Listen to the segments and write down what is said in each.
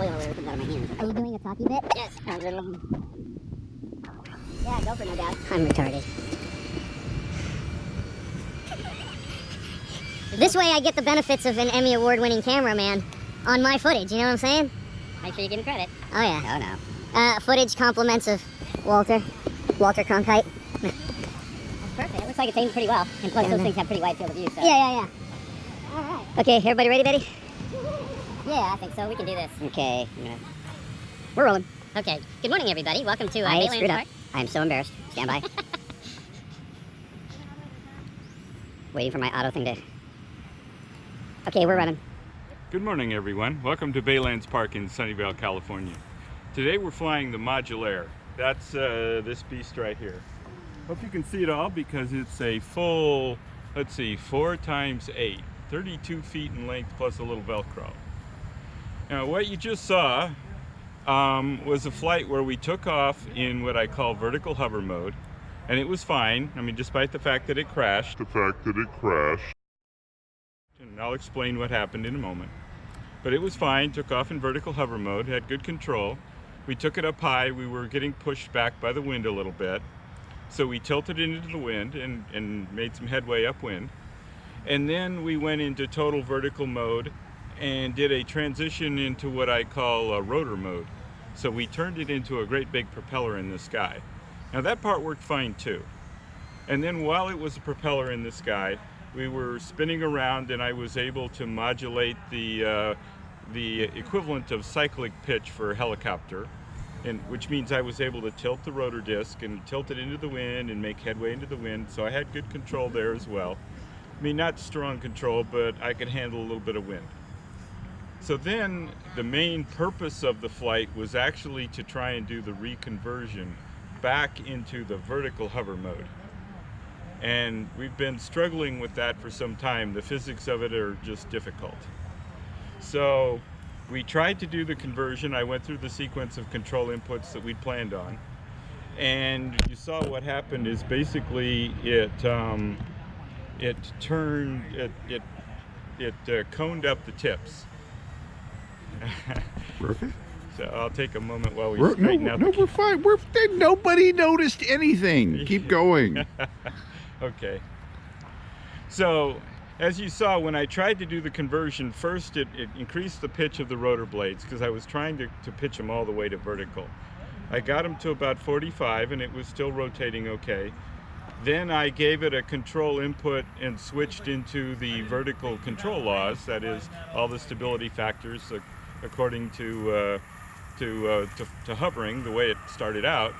oil or something out of my hands. Are you doing a talkie bit? Yes. Yeah, go for no doubt. I'm retarded. This way I get the benefits of an Emmy Award-winning cameraman on my footage, you know what I'm saying? Make sure you give him credit. Oh yeah. Oh no. Footage compliments of Walter Cronkite. That's perfect. It looks like it's aimed pretty well. And plus, those things have pretty wide field of view. So. Yeah. All right. Okay, everybody ready, Daddy? Yeah, I think so. We can do this. Okay. We're rolling. Okay. Good morning, everybody. Welcome to I Baylands screwed up. Park. I'm so embarrassed. Stand by. Waiting for my auto thing to... Okay, we're running. Good morning, everyone. Welcome to Baylands Park in Sunnyvale, California. Today we're flying the Modulaire. That's this beast right here. Hope you can see it all because it's a full, let's see, 4x8, 32 feet in length plus a little Velcro. Now what you just saw was a flight where we took off in what I call vertical hover mode, and it was fine. I mean, despite the fact that it crashed. And I'll explain what happened in a moment. But it was fine, took off in vertical hover mode, had good control. We took it up high, we were getting pushed back by the wind a little bit. So we tilted it into the wind and made some headway upwind. And then we went into total vertical mode and did a transition into what I call a rotor mode. So we turned it into a great big propeller in the sky. Now that part worked fine too. And then while it was a propeller in the sky, we were spinning around and I was able to modulate the equivalent of cyclic pitch for a helicopter, which means I was able to tilt the rotor disc and tilt it into the wind and make headway into the wind, so I had good control there as well. I mean, not strong control, but I could handle a little bit of wind. So then the main purpose of the flight was actually to try and do the reconversion back into the vertical hover mode. And we've been struggling with that for some time. The physics of it are just difficult. So we tried to do the conversion. I went through the sequence of control inputs that we'd planned on. And you saw what happened is basically it coned up the tips. Okay. So I'll take a moment while we straighten out. No, we're fine. Nobody noticed anything. Keep going. Okay. So, as you saw, when I tried to do the conversion, first it increased the pitch of the rotor blades because I was trying to pitch them all the way to vertical. I got them to about 45 and it was still rotating okay. Then I gave it a control input and switched into the vertical control laws, that is, all the stability factors according to hovering, the way it started out.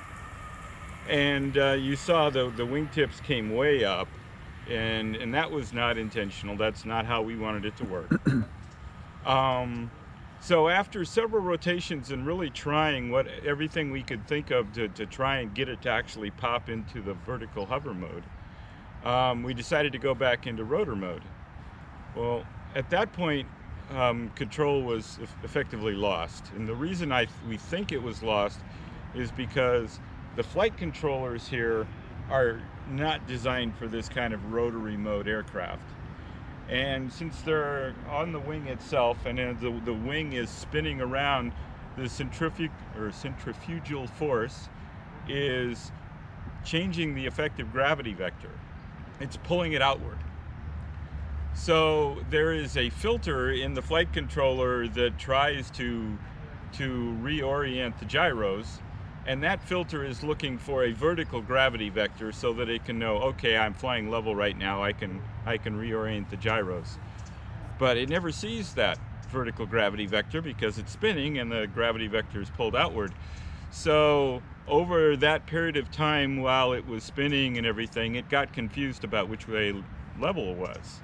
And you saw the wingtips came way up, and that was not intentional. That's not how we wanted it to work. So after several rotations and really trying everything we could think of to try and get it to actually pop into the vertical hover mode, we decided to go back into rotor mode. Well, at that point, control was effectively lost. And the reason we think it was lost is because the flight controllers here are not designed for this kind of rotary mode aircraft. And since they're on the wing itself and the wing is spinning around, the centrifugal force is changing the effective gravity vector. It's pulling it outward. So there is a filter in the flight controller that tries to reorient the gyros, and that filter is looking for a vertical gravity vector so that it can know, okay, I'm flying level right now, I can reorient the gyros. But it never sees that vertical gravity vector because it's spinning and the gravity vector is pulled outward. So over that period of time while it was spinning and everything, it got confused about which way level it was.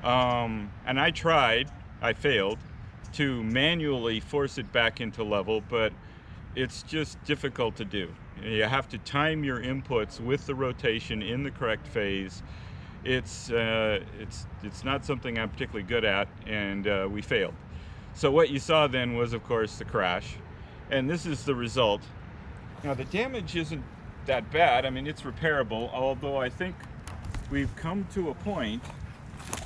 And I failed to manually force it back into level, but it's just difficult to do. You have to time your inputs with the rotation in the correct phase. It's not something I'm particularly good at, and we failed. So what you saw then was, of course, the crash, and this is the result. Now the damage isn't that bad. I mean, it's repairable, although I think we've come to a point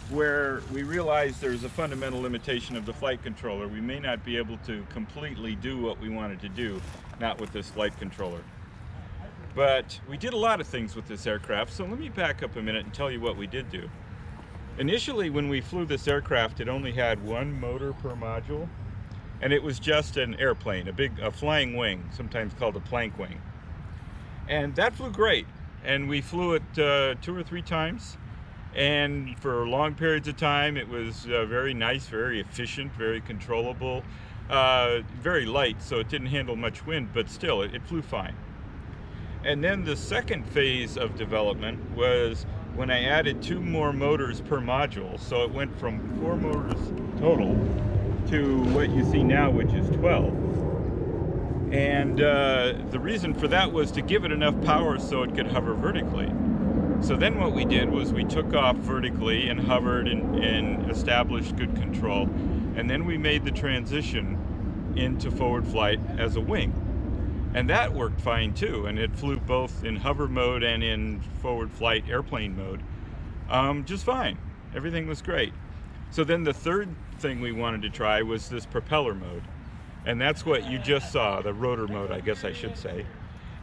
where we realized there's a fundamental limitation of the flight controller. We may not be able to completely do what we wanted to do, not with this flight controller. But we did a lot of things with this aircraft, so let me back up a minute and tell you what we did do. Initially, when we flew this aircraft, it only had one motor per module, and it was just an airplane, a flying wing, sometimes called a plank wing. And that flew great, and we flew it 2 or 3 times, and for long periods of time it was very nice, very efficient, very controllable, very light, so it didn't handle much wind, but still it flew fine. And then the second phase of development was when I added 2 more motors per module, so it went from 4 motors total to what you see now, which is 12. And the reason for that was to give it enough power so it could hover vertically. So then what we did was we took off vertically and hovered and established good control, and then we made the transition into forward flight as a wing. And that worked fine too, and it flew both in hover mode and in forward flight airplane mode just fine. Everything was great. So then the third thing we wanted to try was this propeller mode, and that's what you just saw, the rotor mode, I guess I should say.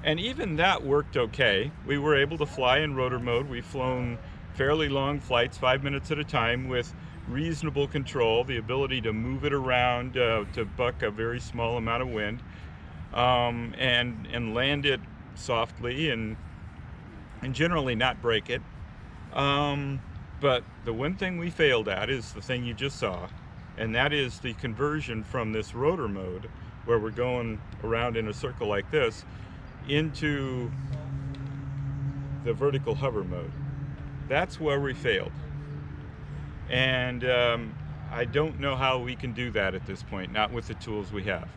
And even that worked okay. We were able to fly in rotor mode. We've flown fairly long flights, 5 minutes at a time, with reasonable control, the ability to move it around to buck a very small amount of wind, and land it softly and generally not break it. But the one thing we failed at is the thing you just saw, and that is the conversion from this rotor mode, where we're going around in a circle like this, into the vertical hover mode. That's where we failed. And I don't know how we can do that at this point, not with the tools we have.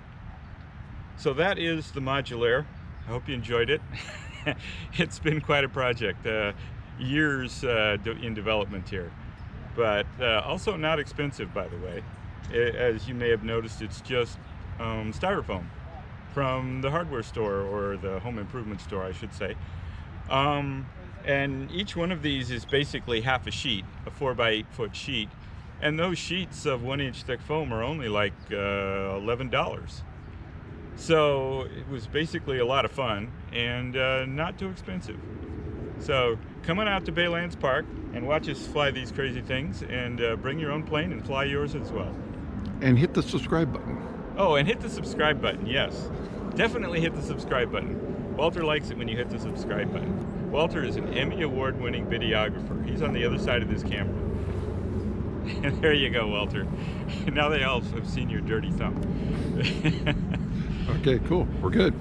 So that is the Modulaire. I hope you enjoyed it. It's been quite a project, years in development here, but also not expensive, by the way. As you may have noticed, it's just styrofoam from the hardware store, or the home improvement store, I should say. And each one of these is basically half a sheet, a 4 by 8 foot sheet, and those sheets of 1-inch thick foam are only like $11. So it was basically a lot of fun and not too expensive. So come on out to Baylands Park and watch us fly these crazy things, and bring your own plane and fly yours as well. And hit the subscribe button. Oh, and hit the subscribe button, yes. Definitely hit the subscribe button. Walter likes it when you hit the subscribe button. Walter is an Emmy Award-winning videographer. He's on the other side of this camera. There you go, Walter. Now they all have seen your dirty thumb. Okay, cool. We're good.